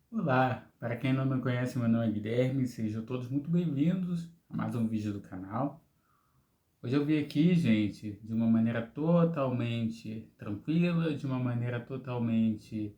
Olá, para quem não me conhece, meu nome é Guilherme, sejam todos muito bem-vindos a mais um vídeo do canal. Hoje eu vim aqui, gente, de uma maneira totalmente tranquila, de uma maneira totalmente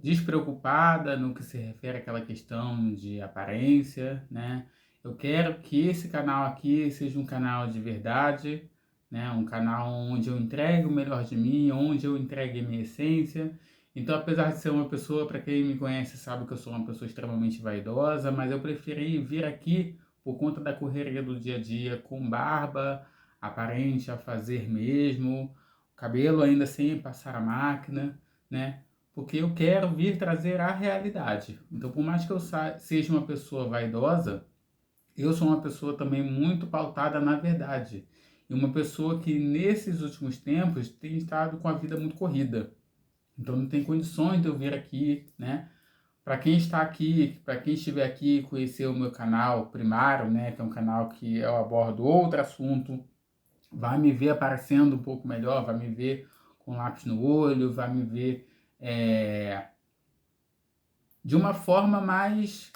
despreocupada no que se refere àquela questão de aparência, né? Eu quero que esse canal aqui seja um canal de verdade, né? Um canal onde eu entregue o melhor de mim, onde eu entregue a minha essência. Então, apesar de ser uma pessoa, para quem me conhece, sabe que eu sou uma pessoa extremamente vaidosa, mas eu preferi vir aqui por conta da correria do dia a dia, com barba aparente a fazer mesmo, cabelo ainda sem passar a máquina, né? Porque eu quero vir trazer a realidade. Então, por mais que eu seja uma pessoa vaidosa, eu sou uma pessoa também muito pautada na verdade. E uma pessoa que nesses últimos tempos tem estado com a vida muito corrida. Então não tem condições de eu vir aqui, né? Para quem está aqui, para quem estiver aqui conhecer o meu canal primário, né, que é um canal que eu abordo outro assunto, vai me ver aparecendo um pouco melhor, vai me ver com lápis no olho, vai me ver de uma forma mais,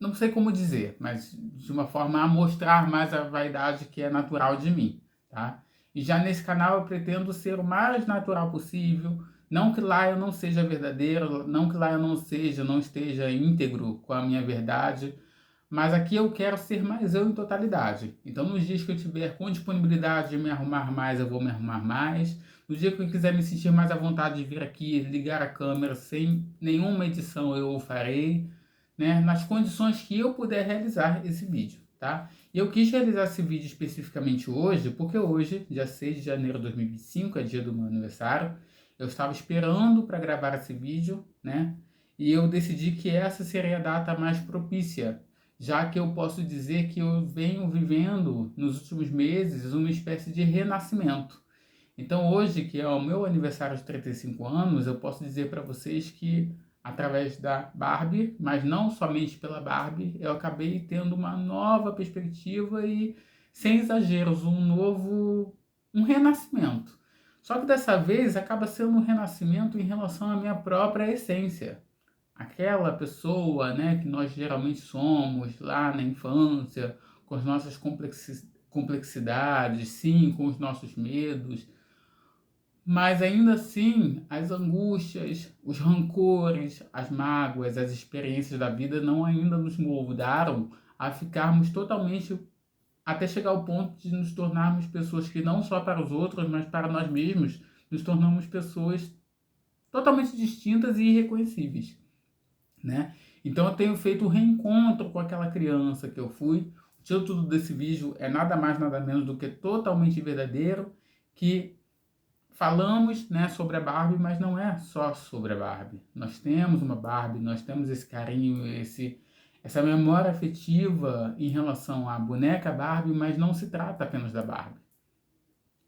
não sei como dizer, mas de uma forma a mostrar mais a vaidade que é natural de mim, tá? E já nesse canal eu pretendo ser o mais natural possível, não que lá eu não seja verdadeiro, não que lá eu não esteja íntegro com a minha verdade, mas aqui eu quero ser mais eu em totalidade. Então, nos dias que eu tiver com disponibilidade de me arrumar mais, eu vou me arrumar mais. No dia que eu quiser me sentir mais à vontade de vir aqui, ligar a câmera sem nenhuma edição, eu o farei, né? Nas condições que eu puder realizar esse vídeo, tá? E eu quis realizar esse vídeo especificamente hoje, porque hoje, dia 6 de janeiro de 2025, é dia do meu aniversário. Eu estava esperando para gravar esse vídeo, né? E eu decidi que essa seria a data mais propícia, já que eu posso dizer que eu venho vivendo nos últimos meses uma espécie de renascimento. Então, hoje, que é o meu aniversário de 35 anos, eu posso dizer para vocês que, através da Barbie, mas não somente pela Barbie, eu acabei tendo uma nova perspectiva e, sem exageros, um renascimento. Só que dessa vez acaba sendo um renascimento em relação à minha própria essência, aquela pessoa, né, que nós geralmente somos lá na infância, com as nossas complexidades, sim, com os nossos medos, mas ainda assim, as angústias, os rancores, as mágoas, as experiências da vida não ainda nos moldaram a ficarmos totalmente até chegar ao ponto de nos tornarmos pessoas que não só para os outros, mas para nós mesmos, nos tornamos pessoas totalmente distintas e irreconhecíveis, né? Então eu tenho feito um reencontro com aquela criança que eu fui. O título desse vídeo é nada mais nada menos do que totalmente verdadeiro, que falamos, né, sobre a Barbie, mas não é só sobre a Barbie. Nós temos uma Barbie, nós temos esse carinho, essa memória afetiva em relação à boneca Barbie, mas não se trata apenas da Barbie,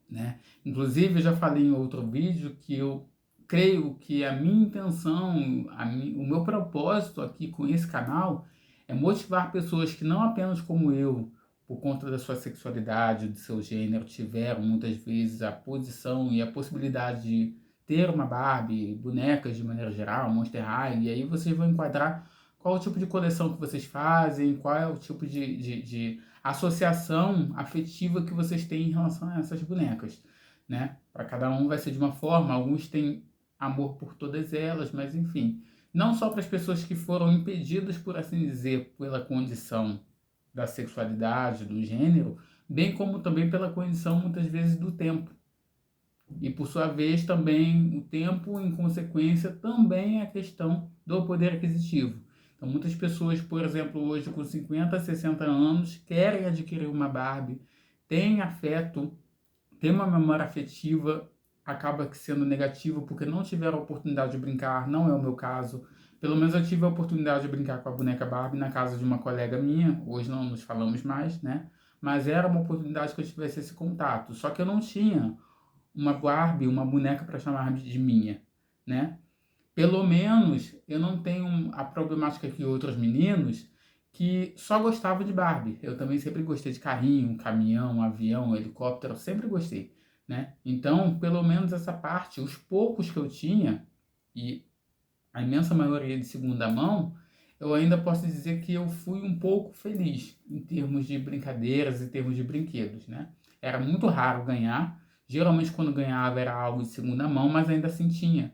né? Inclusive, eu já falei em outro vídeo que eu creio que a minha intenção, o meu propósito aqui com esse canal é motivar pessoas que não apenas como eu, por conta da sua sexualidade, do seu gênero, tiveram muitas vezes a posição e a possibilidade de ter uma Barbie, bonecas de maneira geral, Monster High, e aí vocês vão enquadrar qual é o tipo de coleção que vocês fazem, qual é o tipo de associação afetiva que vocês têm em relação a essas bonecas, né? Para cada um vai ser de uma forma, alguns têm amor por todas elas, mas enfim, não só para as pessoas que foram impedidas, por assim dizer, pela condição da sexualidade, do gênero, bem como também pela condição muitas vezes do tempo. E por sua vez também o tempo, em consequência, também é a questão do poder aquisitivo. Então muitas pessoas, por exemplo, hoje com 50, 60 anos, querem adquirir uma Barbie, têm afeto, têm uma memória afetiva, acaba sendo negativo porque não tiveram a oportunidade de brincar, não é o meu caso. Pelo menos eu tive a oportunidade de brincar com a boneca Barbie na casa de uma colega minha, hoje não nos falamos mais, né? Mas era uma oportunidade que eu tivesse esse contato. Só que eu não tinha uma Barbie, uma boneca para chamar de minha, né? Pelo menos eu não tenho a problemática que outros meninos que só gostavam de Barbie. Eu também sempre gostei de carrinho, caminhão, avião, helicóptero, eu sempre gostei, né? Então, pelo menos essa parte, os poucos que eu tinha, e a imensa maioria de segunda mão, eu ainda posso dizer que eu fui um pouco feliz em termos de brincadeiras, em termos de brinquedos, né? Era muito raro ganhar, geralmente quando ganhava era algo de segunda mão, mas ainda assim tinha.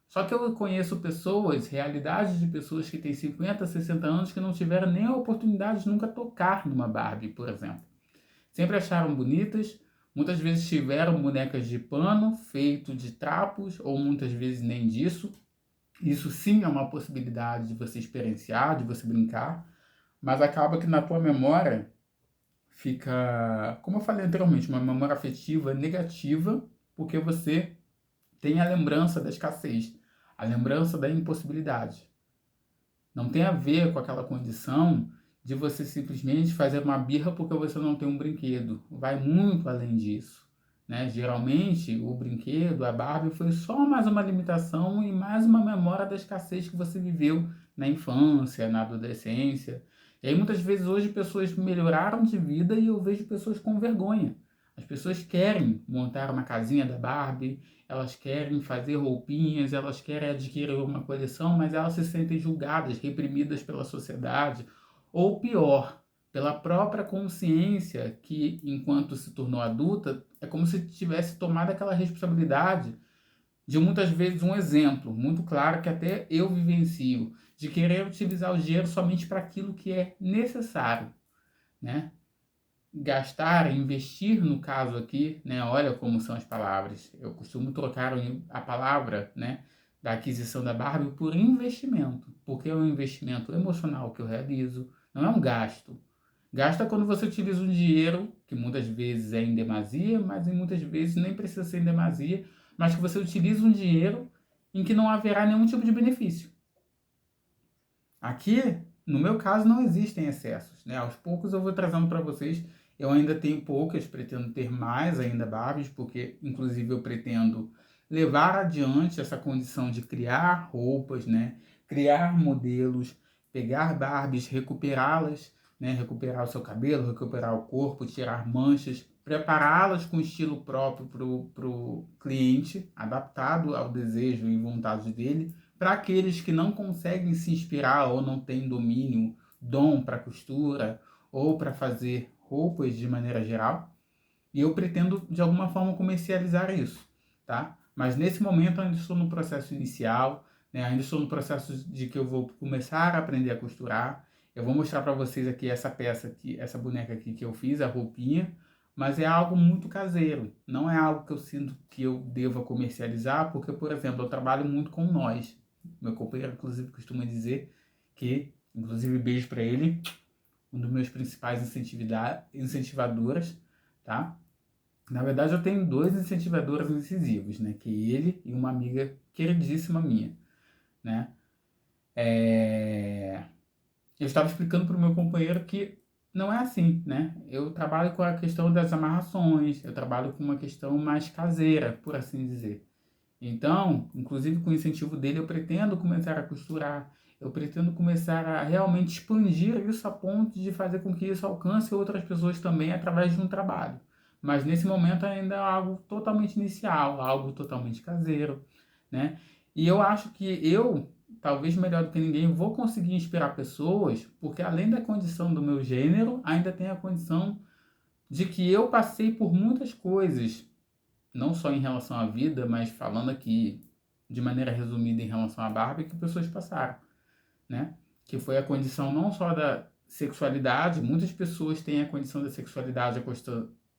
Só que eu conheço pessoas, realidades de pessoas que têm 50, 60 anos que não tiveram nem a oportunidade de nunca tocar numa Barbie, por exemplo. Sempre acharam bonitas, muitas vezes tiveram bonecas de pano, feito de trapos, ou muitas vezes nem disso. Isso sim é uma possibilidade de você experienciar, de você brincar, mas acaba que na tua memória fica, como eu falei anteriormente, uma memória afetiva negativa, porque você tem a lembrança da escassez, a lembrança da impossibilidade. Não tem a ver com aquela condição de você simplesmente fazer uma birra porque você não tem um brinquedo. Vai muito além disso, né? Geralmente, o brinquedo, a Barbie, foi só mais uma limitação e mais uma memória da escassez que você viveu na infância, na adolescência. E aí, muitas vezes, hoje, pessoas melhoraram de vida e eu vejo pessoas com vergonha. As pessoas querem montar uma casinha da Barbie, elas querem fazer roupinhas, elas querem adquirir uma coleção, mas elas se sentem julgadas, reprimidas pela sociedade, ou pior, pela própria consciência que, enquanto se tornou adulta, é como se tivesse tomado aquela responsabilidade de muitas vezes um exemplo muito claro que até eu vivencio, de querer utilizar o dinheiro somente para aquilo que é necessário, né? Gastar, investir no caso aqui, né? Olha como são as palavras. Eu costumo trocar a palavra, né, da aquisição da Barbie por investimento, porque é um investimento emocional que eu realizo, não é um gasto. Gasto é quando você utiliza um dinheiro, que muitas vezes é em demasia, mas muitas vezes nem precisa ser em demasia, mas que você utiliza um dinheiro em que não haverá nenhum tipo de benefício. Aqui, no meu caso, não existem excessos, né? Aos poucos eu vou trazendo para vocês. Eu ainda tenho poucas, pretendo ter mais ainda Barbies, porque inclusive eu pretendo levar adiante essa condição de criar roupas, né? Criar modelos, pegar Barbies, recuperá-las, né? Recuperar o seu cabelo, recuperar o corpo, tirar manchas, prepará-las com estilo próprio para o cliente, adaptado ao desejo e vontade dele, para aqueles que não conseguem se inspirar ou não têm domínio, dom para costura ou para fazer roupas de maneira geral. E eu pretendo de alguma forma comercializar isso, tá? Mas nesse momento eu ainda estou no processo inicial, né? Ainda estou no processo de que eu vou começar a aprender a costurar. Eu vou mostrar para vocês aqui essa peça aqui, essa boneca aqui que eu fiz, a roupinha, mas é algo muito caseiro. Não é algo que eu sinto que eu deva comercializar, porque, por exemplo, eu trabalho muito com nós. Meu companheiro, inclusive, costuma dizer que, inclusive, beijo para ele, um dos meus principais incentivadoras, tá? Na verdade, eu tenho dois incentivadores incisivos, né? Que é ele e uma amiga queridíssima minha, né? Eu estava explicando para o meu companheiro que não é assim, né? Eu trabalho com a questão das amarrações, eu trabalho com uma questão mais caseira, por assim dizer. Então, inclusive com o incentivo dele, eu pretendo começar a costurar, eu pretendo começar a realmente expandir isso a ponto de fazer com que isso alcance outras pessoas também através de um trabalho. Mas nesse momento ainda é algo totalmente inicial, algo totalmente caseiro, né? E eu acho que eu, talvez melhor do que ninguém, vou conseguir inspirar pessoas, porque além da condição do meu gênero, ainda tem a condição de que eu passei por muitas coisas não só em relação à vida, mas falando aqui de maneira resumida em relação à Barbie, que pessoas passaram, né? Que foi a condição não só da sexualidade, muitas pessoas têm a condição da sexualidade, a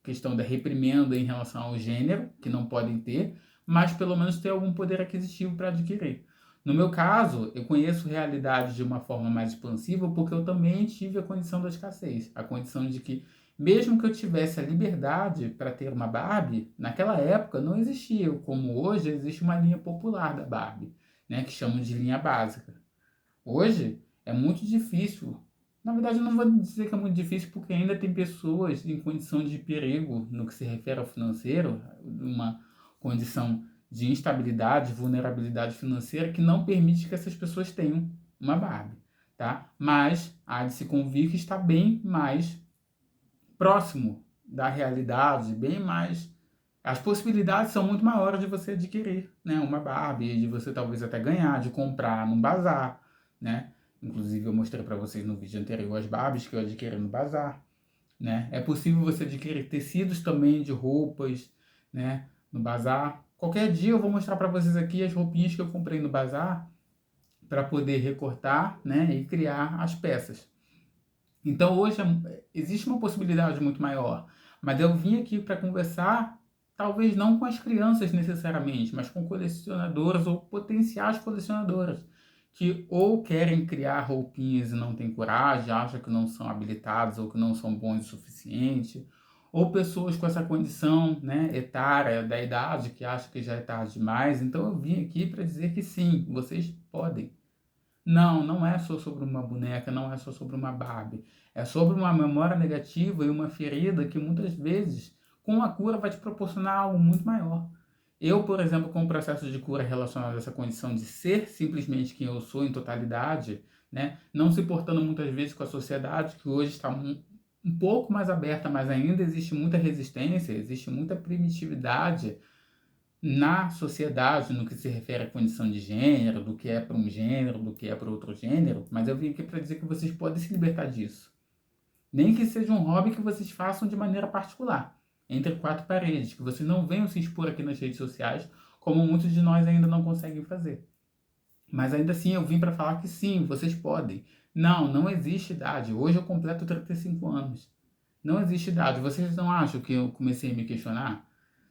questão da reprimenda em relação ao gênero, que não podem ter, mas pelo menos ter algum poder aquisitivo para adquirir. No meu caso, eu conheço realidade de uma forma mais expansiva porque eu também tive a condição da escassez, a condição de que mesmo que eu tivesse a liberdade para ter uma Barbie, naquela época não existia, como hoje existe uma linha popular da Barbie, né, que chamam de linha básica. Hoje é muito difícil. Na verdade, eu não vou dizer que é muito difícil, porque ainda tem pessoas em condição de perigo no que se refere ao financeiro, uma condição de instabilidade, vulnerabilidade financeira, que não permite que essas pessoas tenham uma Barbie, tá? Mas há de se convir que está bem mais próximo da realidade, bem mais as possibilidades são muito maiores de você adquirir, né, uma Barbie, de você talvez até ganhar, de comprar num bazar, né? Inclusive eu mostrei para vocês no vídeo anterior as Barbies que eu adquiri no bazar, né? É possível você adquirir tecidos também de roupas, né, no bazar. Qualquer dia eu vou mostrar para vocês aqui as roupinhas que eu comprei no bazar para poder recortar, né, e criar as peças. Então hoje existe uma possibilidade muito maior, mas eu vim aqui para conversar, talvez não com as crianças necessariamente, mas com colecionadoras ou potenciais colecionadoras, que ou querem criar roupinhas e não têm coragem, acham que não são habilitados ou que não são bons o suficiente, ou pessoas com essa condição, né, etária da idade que acham que já é tarde demais. Então eu vim aqui para dizer que sim, vocês podem. Não, não é só sobre uma boneca, não é só sobre uma Barbie. É sobre uma memória negativa e uma ferida que muitas vezes, com a cura, vai te proporcionar algo muito maior. Eu, por exemplo, com o processo de cura relacionado a essa condição de ser simplesmente quem eu sou em totalidade, né, não se portando muitas vezes com a sociedade, que hoje está um pouco mais aberta, mas ainda existe muita resistência, existe muita primitividade na sociedade, no que se refere à condição de gênero, do que é para um gênero, do que é para outro gênero, mas eu vim aqui para dizer que vocês podem se libertar disso. Nem que seja um hobby que vocês façam de maneira particular, entre quatro paredes, que vocês não venham se expor aqui nas redes sociais, como muitos de nós ainda não conseguem fazer. Mas ainda assim eu vim para falar que sim, vocês podem. Não, não existe idade. Hoje eu completo 35 anos. Não existe idade. Vocês não acham que eu comecei a me questionar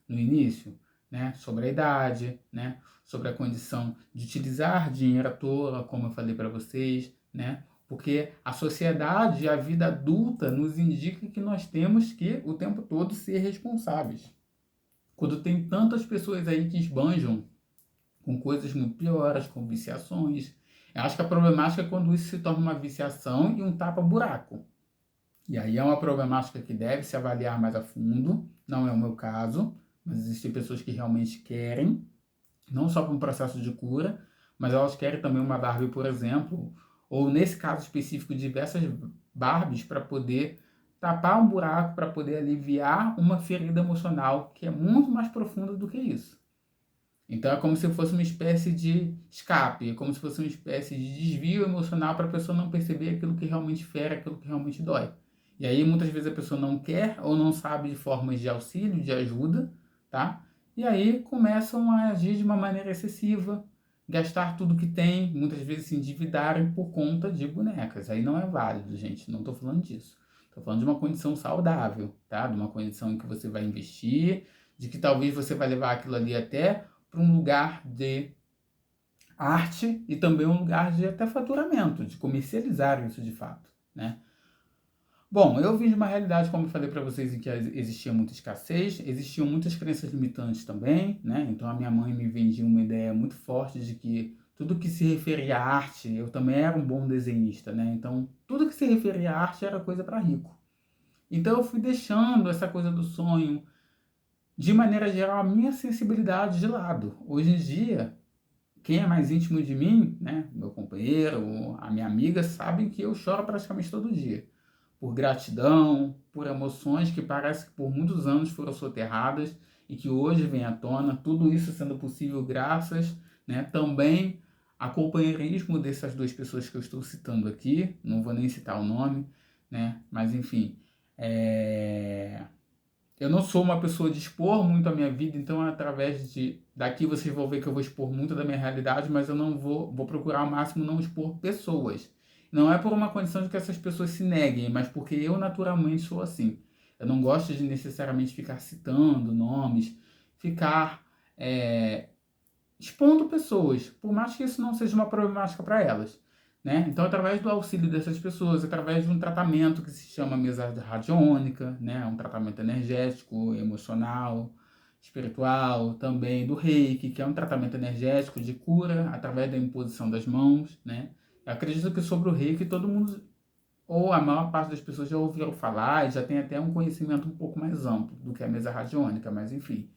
no início, né, sobre a idade, né, sobre a condição de utilizar dinheiro à toa, como eu falei para vocês, né? Porque a sociedade e a vida adulta nos indica que nós temos que o tempo todo ser responsáveis. Quando tem tantas pessoas aí que esbanjam com coisas muito piores, com viciações, eu acho que a problemática é quando isso se torna uma viciação e um tapa-buraco. E aí é uma problemática que deve se avaliar mais a fundo, não é o meu caso, mas existem pessoas que realmente querem, não só para um processo de cura, mas elas querem também uma Barbie, por exemplo, ou nesse caso específico, diversas Barbies para poder tapar um buraco, para poder aliviar uma ferida emocional que é muito mais profunda do que isso. Então é como se fosse uma espécie de escape, é como se fosse uma espécie de desvio emocional para a pessoa não perceber aquilo que realmente fere, aquilo que realmente dói. E aí muitas vezes a pessoa não quer ou não sabe de formas de auxílio, de ajuda, tá? E aí começam a agir de uma maneira excessiva, gastar tudo que tem, muitas vezes se endividarem por conta de bonecas. Aí não é válido, gente, não estou falando disso. Estou falando de uma condição saudável, tá? De uma condição em que você vai investir, de que talvez você vai levar aquilo ali até para um lugar de arte e também um lugar de até faturamento, de comercializar isso de fato, né? Bom, eu vim de uma realidade, como eu falei para vocês, em que existia muita escassez, existiam muitas crenças limitantes também, né? Então a minha mãe me vendia uma ideia muito forte de que tudo que se referia à arte, eu também era um bom desenhista, né? Então tudo que se referia à arte era coisa para rico. Então eu fui deixando essa coisa do sonho, de maneira geral, a minha sensibilidade de lado. Hoje em dia, quem é mais íntimo de mim, né, meu companheiro, a minha amiga, sabem que eu choro praticamente todo dia. Por gratidão, por emoções que parece que por muitos anos foram soterradas e que hoje vêm à tona. Tudo isso sendo possível graças, né, também ao companheirismo dessas duas pessoas que eu estou citando aqui. Não vou nem citar o nome, né, mas enfim. Eu não sou uma pessoa de expor muito a minha vida, então através de daqui vocês vão ver que eu vou expor muito da minha realidade, mas eu não vou procurar ao máximo não expor pessoas. Não é por uma condição de que essas pessoas se neguem, mas porque eu naturalmente sou assim. Eu não gosto de necessariamente ficar citando nomes, ficar expondo pessoas, por mais que isso não seja uma problemática para elas. Né? Então, através do auxílio dessas pessoas, através de um tratamento que se chama mesa radiônica, né? Um tratamento energético, emocional, espiritual, também do reiki, que é um tratamento energético de cura através da imposição das mãos. Né? Eu acredito que sobre o reiki todo mundo, ou a maior parte das pessoas já ouviram falar e já tem até um conhecimento um pouco mais amplo do que a mesa radiônica, mas enfim.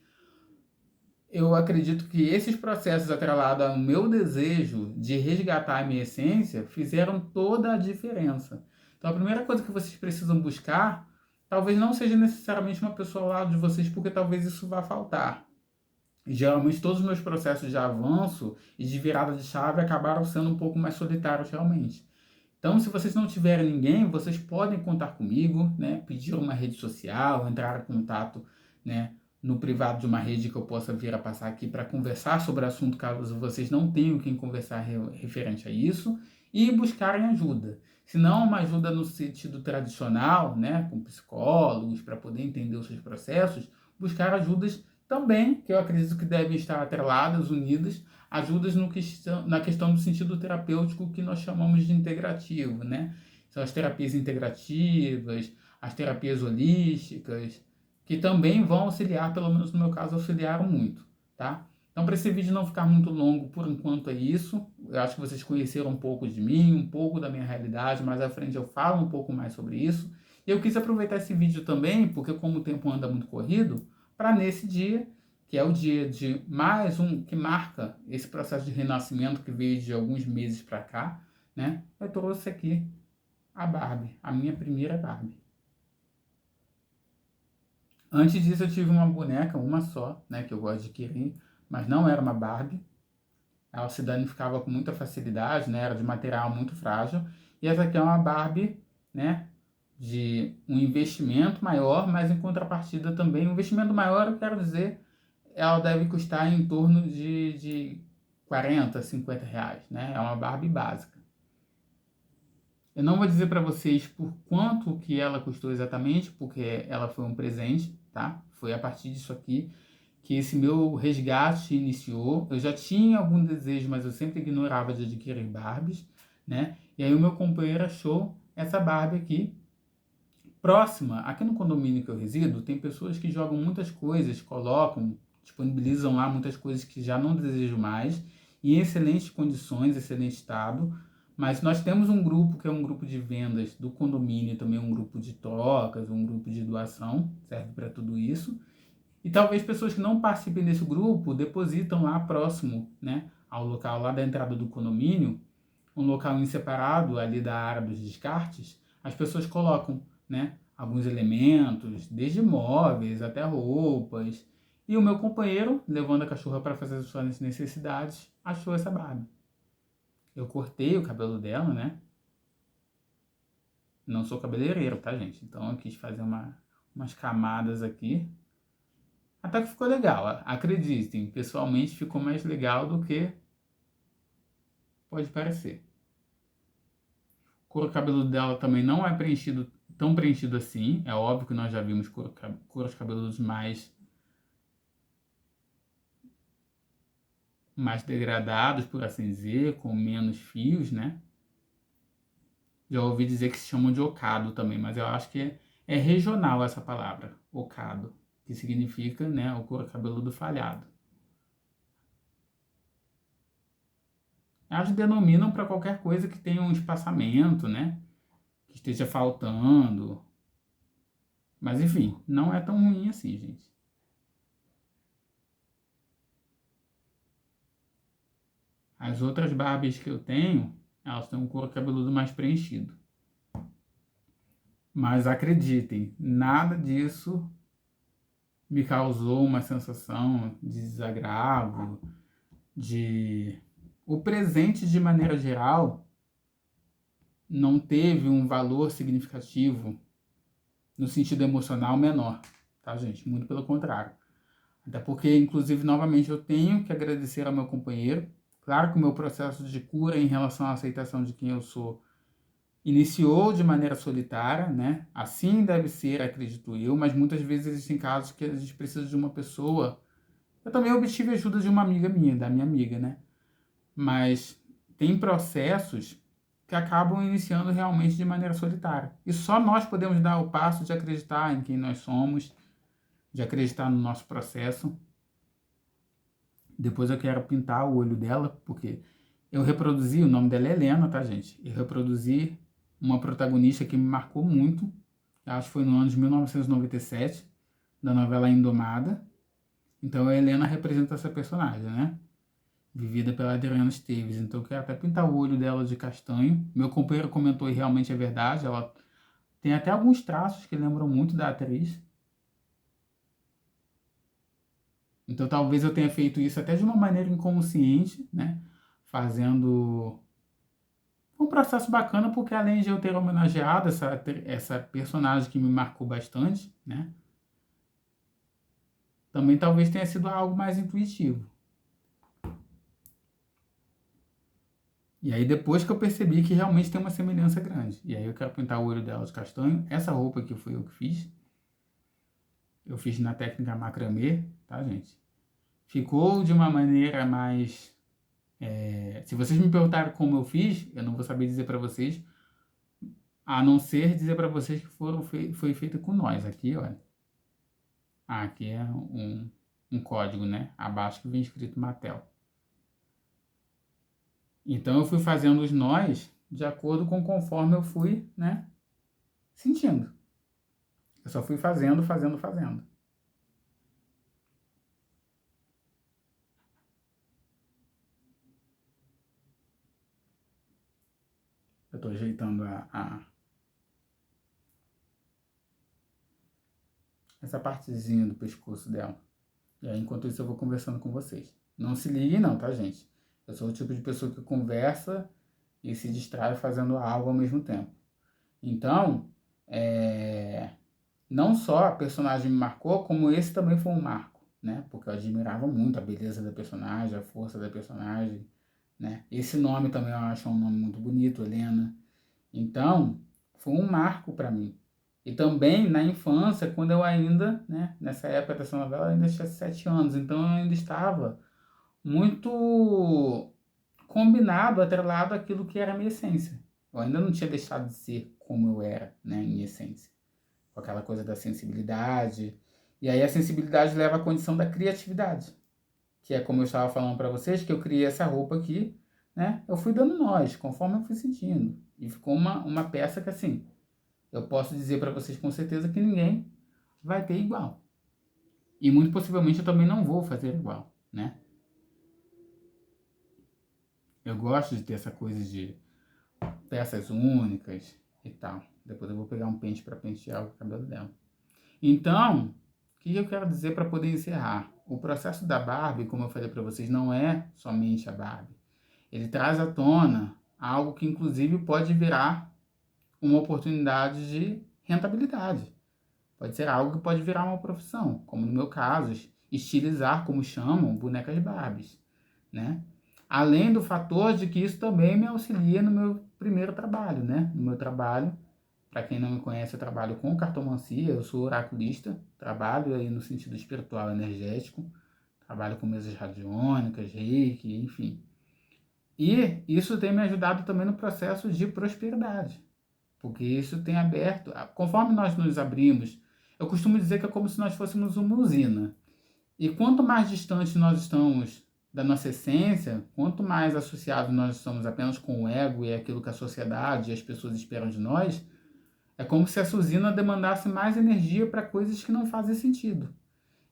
Eu acredito que esses processos atrelados ao meu desejo de resgatar a minha essência fizeram toda a diferença. Então, a primeira coisa que vocês precisam buscar talvez não seja necessariamente uma pessoa ao lado de vocês, porque talvez isso vá faltar. E, geralmente todos os meus processos de avanço e de virada de chave acabaram sendo um pouco mais solitários realmente. Então, se vocês não tiverem ninguém, vocês podem contar comigo, né? Pedir uma rede social, entrar em contato, né? No privado de uma rede que eu possa vir a passar aqui para conversar sobre o assunto, caso vocês não tenham quem conversar referente a isso, e buscarem ajuda. Se não uma ajuda no sentido tradicional, né? Com psicólogos, para poder entender os seus processos, buscar ajudas também, que eu acredito que devem estar atreladas, unidas, ajudas no na questão do sentido terapêutico que nós chamamos de integrativo, né? São as terapias integrativas, as terapias holísticas, que também vão auxiliar, pelo menos no meu caso, auxiliaram muito, tá? Então, para esse vídeo não ficar muito longo, por enquanto é isso. Eu acho que vocês conheceram um pouco de mim, um pouco da minha realidade, mais à frente eu falo um pouco mais sobre isso. E eu quis aproveitar esse vídeo também, porque como o tempo anda muito corrido, para nesse dia, que é o dia de mais um, que marca esse processo de renascimento que veio de alguns meses para cá, né? Eu trouxe aqui a Barbie, a minha primeira Barbie. Antes disso eu tive uma boneca, uma só, né, que eu gosto de adquirir, mas não era uma Barbie. Ela se danificava com muita facilidade, né? Era de material muito frágil. E essa aqui é uma Barbie, né? De um investimento maior, mas em contrapartida também, um investimento maior, eu quero dizer, ela deve custar em torno de 40, 50 reais, né? É uma Barbie básica. Eu não vou dizer para vocês por quanto que ela custou exatamente, porque ela foi um presente, tá? Foi a partir disso aqui que esse meu resgate iniciou. Eu já tinha algum desejo, mas eu sempre ignorava de adquirir Barbies, né? E aí o meu companheiro achou essa Barbie aqui, próxima. Aqui no condomínio que eu resido, tem pessoas que jogam muitas coisas, colocam, disponibilizam lá muitas coisas que já não desejo mais, em excelentes condições, excelente estado. Mas nós temos um grupo que é um grupo de vendas do condomínio, também um grupo de trocas, um grupo de doação, serve para tudo isso. E talvez pessoas que não participem desse grupo depositam lá próximo, né, ao local lá da entrada do condomínio, um local separado ali da área dos descartes, as pessoas colocam, né, alguns elementos, desde móveis até roupas. E o meu companheiro, levando a cachorra para fazer as suas necessidades, achou essa Barbie. Eu cortei o cabelo dela, né? Não sou cabeleireiro, tá, gente? Então eu quis fazer umas camadas aqui. Até que ficou legal, acreditem, pessoalmente ficou mais legal do que pode parecer. O couro cabeludo dela também não é preenchido, tão preenchido assim. É óbvio que nós já vimos couros cabeludos mais degradados, por assim dizer, com menos fios, né? Já ouvi dizer que se chamam de ocado também, mas eu acho que é regional essa palavra, ocado, que significa, né, o couro cabeludo falhado. Elas denominam para qualquer coisa que tenha um espaçamento, né? Que esteja faltando. Mas enfim, não é tão ruim assim, gente. As outras Barbies que eu tenho, elas têm um couro cabeludo mais preenchido. Mas acreditem, nada disso me causou uma sensação de desagrado, de... O presente, de maneira geral, não teve um valor significativo no sentido emocional menor, tá, gente? Muito pelo contrário. Até porque, inclusive, novamente, eu tenho que agradecer ao meu companheiro. Claro que o meu processo de cura em relação à aceitação de quem eu sou iniciou de maneira solitária, né? Assim deve ser, acredito eu, mas muitas vezes existem casos que a gente precisa de uma pessoa. Eu também obtive ajuda de uma amiga minha, da minha amiga, né? Mas tem processos que acabam iniciando realmente de maneira solitária. E só nós podemos dar o passo de acreditar em quem nós somos, de acreditar no nosso processo. Depois eu quero pintar o olho dela, porque eu reproduzi, o nome dela é Helena, tá, gente? Eu reproduzi uma protagonista que me marcou muito, acho que foi no ano de 1997, da novela Indomada. Então a Helena representa essa personagem, né? Vivida pela Adriana Esteves. Então eu quero até pintar o olho dela de castanho. Meu companheiro comentou e realmente é verdade, ela Tem até alguns traços que lembram muito da atriz. Então talvez eu tenha feito isso até de uma maneira inconsciente, né? Fazendo um processo bacana, porque além de eu ter homenageado essa personagem que me marcou bastante, né? Também talvez tenha sido algo mais intuitivo. E aí depois que eu percebi que realmente tem uma semelhança grande. E aí eu quero pintar o olho dela de castanho. Essa roupa aqui foi eu que fiz. Eu fiz na técnica macramê, tá, gente? Ficou de uma maneira mais... se vocês me perguntarem como eu fiz, eu não vou saber dizer para vocês, a não ser dizer para vocês que foi feito com nós. Aqui, olha. Aqui é um código, né? Abaixo que vem escrito Mattel. Então eu fui fazendo os nós de acordo com conforme eu fui, né? Sentindo. Eu só fui fazendo. Eu tô ajeitando essa partezinha do pescoço dela. E aí, enquanto isso, eu vou conversando com vocês. Não se liguem não, tá, gente? Eu sou o tipo de pessoa que conversa e se distrai fazendo algo ao mesmo tempo. Então, não só a personagem me marcou, como esse também foi um marco, né? Porque eu admirava muito a beleza da personagem, a força da personagem, né? Esse nome também eu acho um nome muito bonito, Helena. Então, foi um marco para mim. E também na infância, quando eu ainda, né, nessa época dessa novela, eu ainda tinha 7 anos, então eu ainda estava muito combinado, atrelado àquilo que era a minha essência. Eu ainda não tinha deixado de ser como eu era, né, em essência. Com aquela coisa da sensibilidade. E aí a sensibilidade leva à condição da criatividade, que é como eu estava falando para vocês, que eu criei essa roupa aqui, né? Eu fui dando nós, conforme eu fui sentindo. E ficou uma peça que, assim, eu posso dizer para vocês com certeza que ninguém vai ter igual. E muito possivelmente eu também não vou fazer igual, né? Eu gosto de ter essa coisa de peças únicas e tal. Depois eu vou pegar um pente para pentear o cabelo dela. Então, o que eu quero dizer para poder encerrar? O processo da Barbie, como eu falei para vocês, não é somente a Barbie. Ele traz à tona algo que inclusive pode virar uma oportunidade de rentabilidade. Pode ser algo que pode virar uma profissão, como no meu caso, estilizar, como chamam, bonecas Barbies, né? Além do fator de que isso também me auxilia no meu primeiro trabalho, né? No meu trabalho, para quem não me conhece, eu trabalho com cartomancia, eu sou oraculista, trabalho aí no sentido espiritual energético, trabalho com mesas radiônicas, reiki, enfim. E isso tem me ajudado também no processo de prosperidade, porque isso tem aberto, conforme nós nos abrimos, eu costumo dizer que é como se nós fôssemos uma usina. E quanto mais distante nós estamos da nossa essência, quanto mais associados nós estamos apenas com o ego e aquilo que a sociedade e as pessoas esperam de nós, é como se essa usina demandasse mais energia para coisas que não fazem sentido.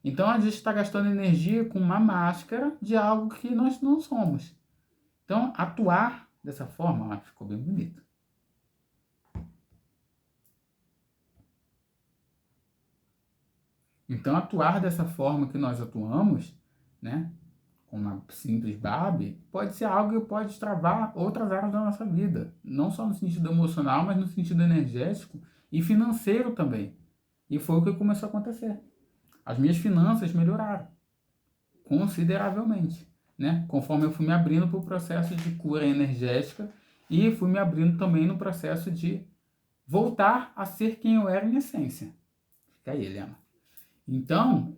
Então a gente está gastando energia com uma máscara de algo que nós não somos. Então atuar dessa forma, ficou bem bonito. Então atuar dessa forma que nós atuamos, né, com uma simples Barbie, pode ser algo que pode destravar outras áreas da nossa vida. Não só no sentido emocional, mas no sentido energético e financeiro também. E foi o que começou a acontecer. As minhas finanças melhoraram consideravelmente, né? Conforme eu fui me abrindo para o processo de cura energética e fui me abrindo também no processo de voltar a ser quem eu era em essência. Fica aí, Helena. Então,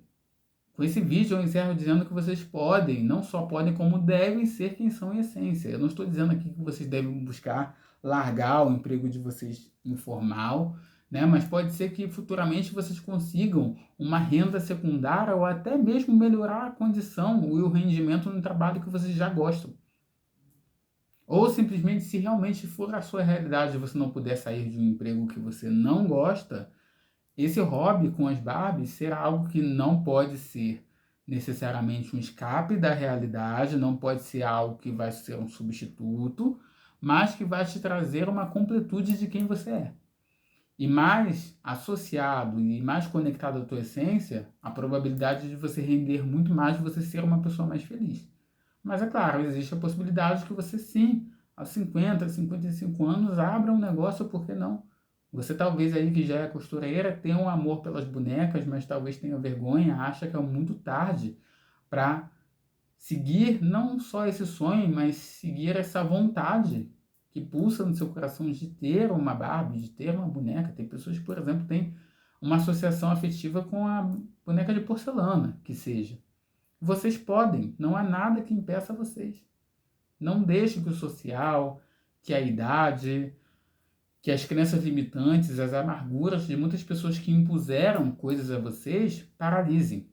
com esse vídeo eu encerro dizendo que vocês podem, não só podem, como devem ser quem são em essência. Eu não estou dizendo aqui que vocês devem buscar largar o emprego de vocês informal, né? Mas pode ser que futuramente vocês consigam uma renda secundária ou até mesmo melhorar a condição e o rendimento no trabalho que vocês já gostam. Ou simplesmente, se realmente for a sua realidade, você não puder sair de um emprego que você não gosta, esse hobby com as Barbies será algo que não pode ser necessariamente um escape da realidade, não pode ser algo que vai ser um substituto, mas que vai te trazer uma completude de quem você é. e mais associado e mais conectado à tua essência, a probabilidade de você render muito mais, de você ser uma pessoa mais feliz. Mas é claro, existe a possibilidade que você sim, aos 50, 55 anos, abra um negócio, por que não? Você talvez aí que já é costureira tenha um amor pelas bonecas, mas talvez tenha vergonha, acha que é muito tarde para seguir não só esse sonho, mas seguir essa vontade que pulsa no seu coração de ter uma Barbie, de ter uma boneca. Tem pessoas que, por exemplo, têm uma associação afetiva com a boneca de porcelana, que seja. Vocês podem, não há nada que impeça vocês. Não deixe que o social, que a idade, que as crenças limitantes, as amarguras de muitas pessoas que impuseram coisas a vocês paralisem.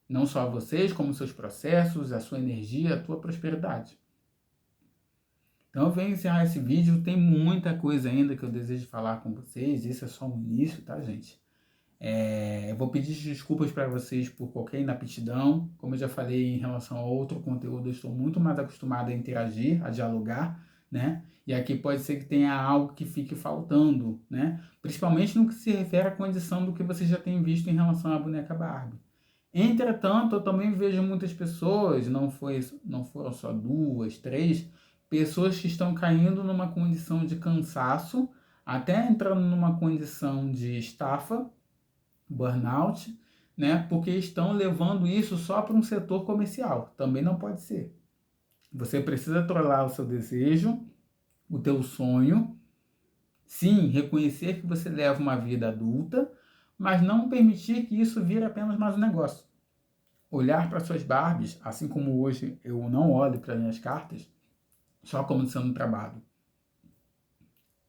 Não só a vocês, como seus processos, a sua energia, a tua prosperidade. Então eu venho encerrar esse vídeo, tem muita coisa ainda que eu desejo falar com vocês, esse é só o início, tá, gente? Eu vou pedir desculpas para vocês por qualquer inaptidão. Como eu já falei em relação a outro conteúdo, eu estou muito mais acostumado a interagir, a dialogar, né? E aqui pode ser que tenha algo que fique faltando, né? Principalmente no que se refere à condição do que vocês já têm visto em relação à boneca Barbie. Entretanto, eu também vejo muitas pessoas, não foram só duas, três, pessoas que estão caindo numa condição de cansaço, até entrando numa condição de estafa, burnout, né? Porque estão levando isso só para um setor comercial. Também não pode ser. Você precisa trollar o seu desejo, o teu sonho, sim, reconhecer que você leva uma vida adulta, mas não permitir que isso vire apenas mais um negócio. Olhar para suas Barbies, assim como hoje eu não olho para minhas cartas, só como sendo um trabalho.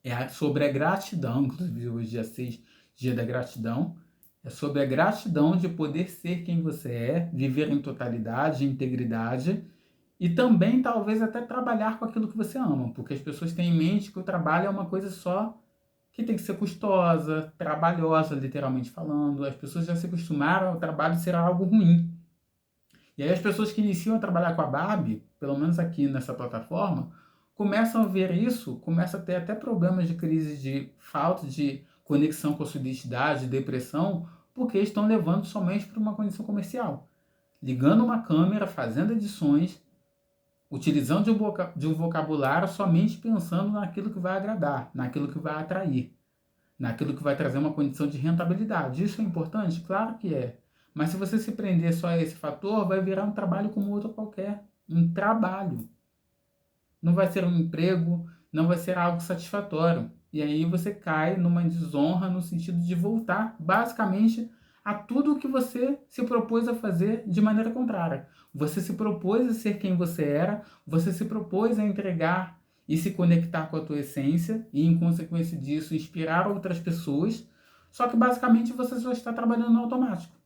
É sobre a gratidão, inclusive hoje dia 6, dia da gratidão, é sobre a gratidão de poder ser quem você é, viver em totalidade, integridade e também talvez até trabalhar com aquilo que você ama, porque as pessoas têm em mente que o trabalho é uma coisa só que tem que ser custosa, trabalhosa, literalmente falando. As pessoas já se acostumaram ao trabalho ser algo ruim. E aí as pessoas que iniciam a trabalhar com a Barbie, pelo menos aqui nessa plataforma, começam a ver isso, começam a ter até problemas de crise de falta de conexão com a sua identidade, depressão, porque estão levando somente para uma condição comercial. Ligando uma câmera, fazendo edições, utilizando de um vocabulário somente pensando naquilo que vai agradar, naquilo que vai atrair, naquilo que vai trazer uma condição de rentabilidade. Isso é importante? Claro que é. Mas se você se prender só a esse fator, vai virar um trabalho como outro qualquer. Um trabalho. Não vai ser um emprego, não vai ser algo satisfatório. E aí você cai numa desonra no sentido de voltar, basicamente, a tudo o que você se propôs a fazer de maneira contrária. Você se propôs a ser quem você era, você se propôs a entregar e se conectar com a tua essência e, em consequência disso, inspirar outras pessoas. Só que, basicamente, você só está trabalhando no automático.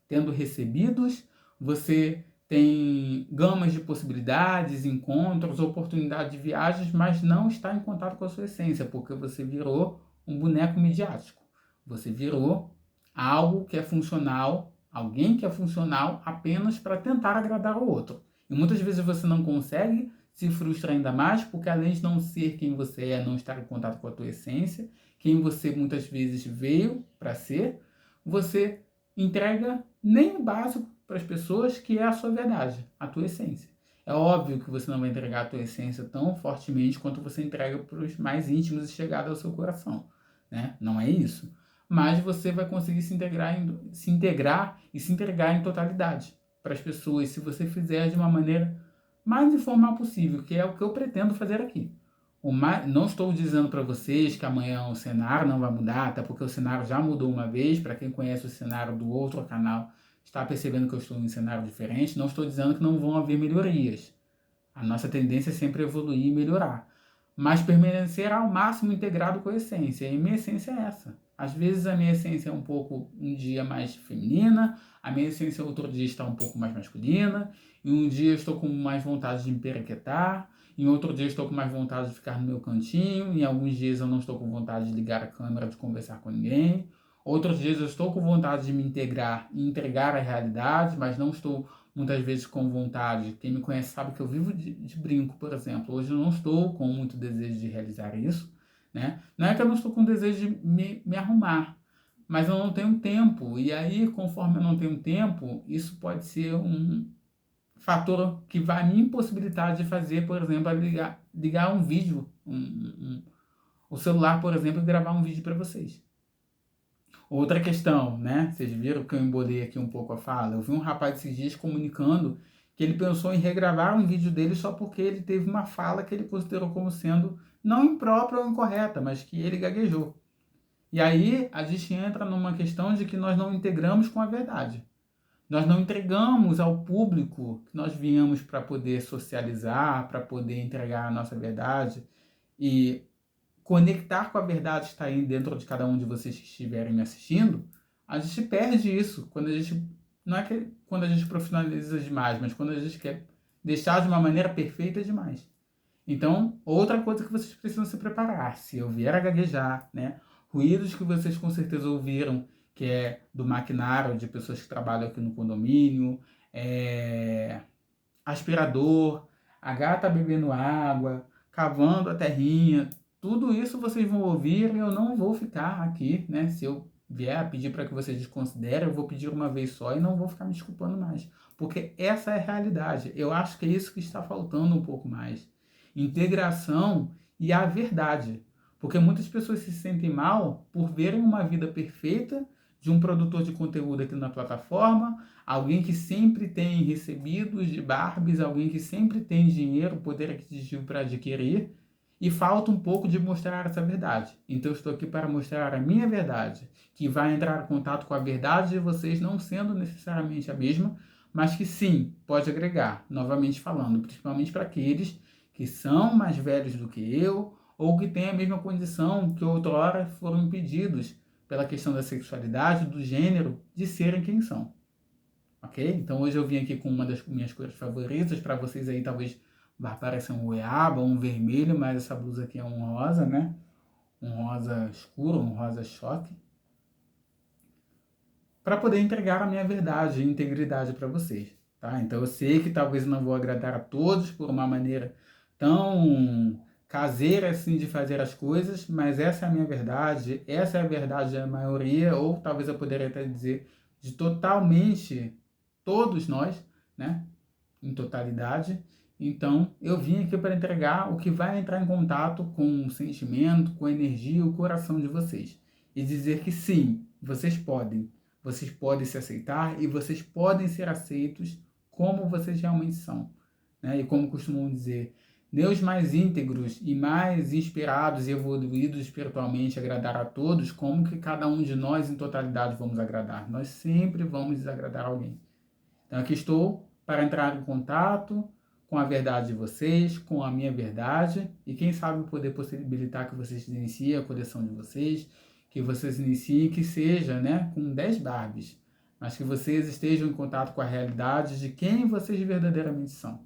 Tendo recebidos, você tem gamas de possibilidades, encontros, oportunidades de viagens, mas não está em contato com a sua essência, porque você virou um boneco midiático. Você virou algo que é funcional, alguém que é funcional apenas para tentar agradar o outro. E muitas vezes você não consegue, se frustra ainda mais, porque além de não ser quem você é, não estar em contato com a tua essência, quem você muitas vezes veio para ser, você entrega nem o básico para as pessoas, que é a sua verdade, a tua essência. É óbvio que você não vai entregar a tua essência tão fortemente quanto você entrega para os mais íntimos e chegados ao seu coração, né? Não é isso. Mas você vai conseguir se integrar e se entregar em totalidade para as pessoas, se você fizer de uma maneira mais informal possível, que é o que eu pretendo fazer aqui. Não estou dizendo para vocês que amanhã o cenário não vai mudar, até porque o cenário já mudou uma vez. Para quem conhece o cenário do outro canal, está percebendo que eu estou em um cenário diferente. Não estou dizendo que não vão haver melhorias. A nossa tendência é sempre evoluir e melhorar. Mas permanecer ao máximo integrado com a essência. E minha essência é essa. Às vezes a minha essência é um dia mais feminina, a minha essência outro dia está um pouco mais masculina, e um dia eu estou com mais vontade de emperequetar, em outro dia eu estou com mais vontade de ficar no meu cantinho, em alguns dias eu não estou com vontade de ligar a câmera, de conversar com ninguém. Outros dias eu estou com vontade de me integrar e entregar a realidade, mas não estou muitas vezes com vontade. Quem me conhece sabe que eu vivo de brinco, por exemplo. Hoje eu não estou com muito desejo de realizar isso, né? Não é que eu não estou com desejo de me arrumar, mas eu não tenho tempo. E aí, conforme eu não tenho tempo, isso pode ser um fator que vai me impossibilitar de fazer, por exemplo, ligar um vídeo, o celular, por exemplo, e gravar um vídeo para vocês. Outra questão, né? Vocês viram que eu embolei aqui um pouco a fala. Eu vi um rapaz esses dias comunicando que ele pensou em regravar um vídeo dele só porque ele teve uma fala que ele considerou como sendo não imprópria ou incorreta, mas que ele gaguejou. E aí a gente entra numa questão de que nós não integramos com a verdade. Nós não entregamos ao público que nós viemos para poder socializar, para poder entregar a nossa verdade. E conectar com a verdade que está aí dentro de cada um de vocês que estiverem me assistindo, a gente perde isso quando a gente, não é que quando a gente profissionaliza demais, mas quando a gente quer deixar de uma maneira perfeita demais. Então, outra coisa que vocês precisam se preparar, se eu vier a gaguejar, né? Ruídos que vocês com certeza ouviram, que é do maquinário de pessoas que trabalham aqui no condomínio, aspirador, a gata bebendo água, cavando a terrinha, tudo isso vocês vão ouvir e eu não vou ficar aqui, né? Se eu vier a pedir para que vocês desconsiderem, eu vou pedir uma vez só e não vou ficar me desculpando mais. Porque essa é a realidade. Eu acho que é isso que está faltando um pouco mais. Integração e a verdade. Porque muitas pessoas se sentem mal por verem uma vida perfeita de um produtor de conteúdo aqui na plataforma, alguém que sempre tem recebidos de Barbies, alguém que sempre tem dinheiro, poder aquisitivo para adquirir, e falta um pouco de mostrar essa verdade. Então eu estou aqui para mostrar a minha verdade, que vai entrar em contato com a verdade de vocês, não sendo necessariamente a mesma, mas que sim, pode agregar, novamente falando, principalmente para aqueles que são mais velhos do que eu, ou que têm a mesma condição que outrora foram impedidos pela questão da sexualidade, do gênero, de serem quem são. Ok? Então hoje eu vim aqui com uma das minhas cores favoritas, para vocês aí talvez vai parecer um goiaba, um vermelho, mas essa blusa aqui é um rosa, né? Um rosa escuro, um rosa choque. Para poder entregar a minha verdade e integridade para vocês, tá? Então eu sei que talvez eu não vou agradar a todos por uma maneira tão caseira assim de fazer as coisas, mas essa é a minha verdade, essa é a verdade da maioria, ou talvez eu poderia até dizer de totalmente todos nós, né? Em totalidade. Então, eu vim aqui para entregar o que vai entrar em contato com o sentimento, com a energia, o coração de vocês. E dizer que sim, vocês podem se aceitar e vocês podem ser aceitos como vocês realmente são. Né? E como costumam dizer, Deus mais íntegros e mais inspirados e evoluídos espiritualmente agradar a todos, como que cada um de nós em totalidade vamos agradar? Nós sempre vamos desagradar alguém. Então aqui estou para entrar em contato com a verdade de vocês, com a minha verdade, e quem sabe poder possibilitar que vocês iniciem a coleção de vocês, que vocês iniciem, que seja, né, com 10 Barbies, mas que vocês estejam em contato com a realidade de quem vocês verdadeiramente são,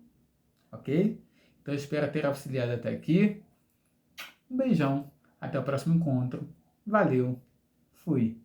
ok? Então eu espero ter auxiliado até aqui. Um beijão, até o próximo encontro. Valeu, fui!